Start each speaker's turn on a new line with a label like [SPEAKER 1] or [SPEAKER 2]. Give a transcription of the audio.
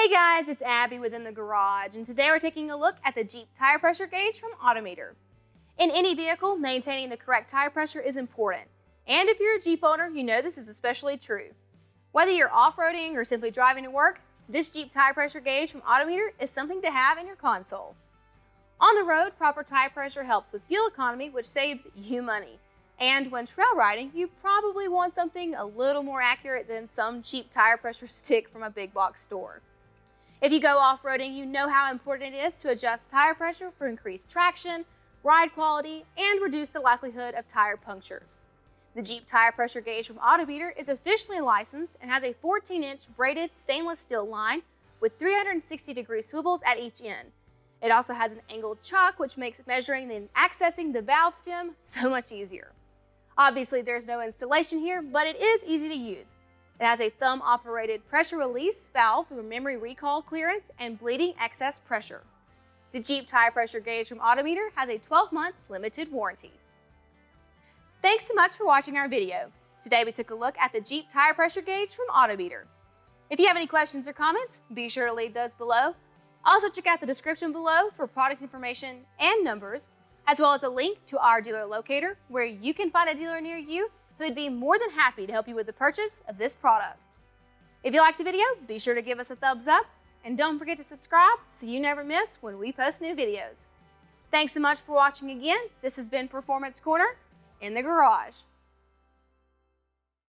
[SPEAKER 1] Hey guys, it's Abby within the garage, and today we're taking a look at the Jeep tire pressure gauge from Autometer. In any vehicle, maintaining the correct tire pressure is important, and if you're a Jeep owner, you know this is especially true. Whether you're off-roading or simply driving to work, this Jeep tire pressure gauge from Autometer is something to have in your console. On the road, proper tire pressure helps with fuel economy, which saves you money. And when trail riding, you probably want something a little more accurate than some cheap tire pressure stick from a big box store. If you go off-roading, you know how important it is to adjust tire pressure for increased traction, ride quality, and reduce the likelihood of tire punctures. The Jeep tire pressure gauge from Autometer is officially licensed and has a 14-inch braided stainless steel line with 360-degree swivels at each end. It also has an angled chuck, which makes measuring and accessing the valve stem so much easier. Obviously, there's no installation here, but it is easy to use. It has a thumb-operated pressure release valve for memory recall clearance and bleeding excess pressure. The Jeep tire pressure gauge from Autometer has a 12-month limited warranty. Thanks so much for watching our video. Today we took a look at the Jeep tire pressure gauge from Autometer. If you have any questions or comments, be sure to leave those below. Also check out the description below for product information and numbers, as well as a link to our dealer locator where you can find a dealer near you who would be more than happy to help you with the purchase of this product. If you liked the video, be sure to give us a thumbs up and don't forget to subscribe so you never miss when we post new videos. Thanks so much for watching again. This has been Performance Corner in the Garage.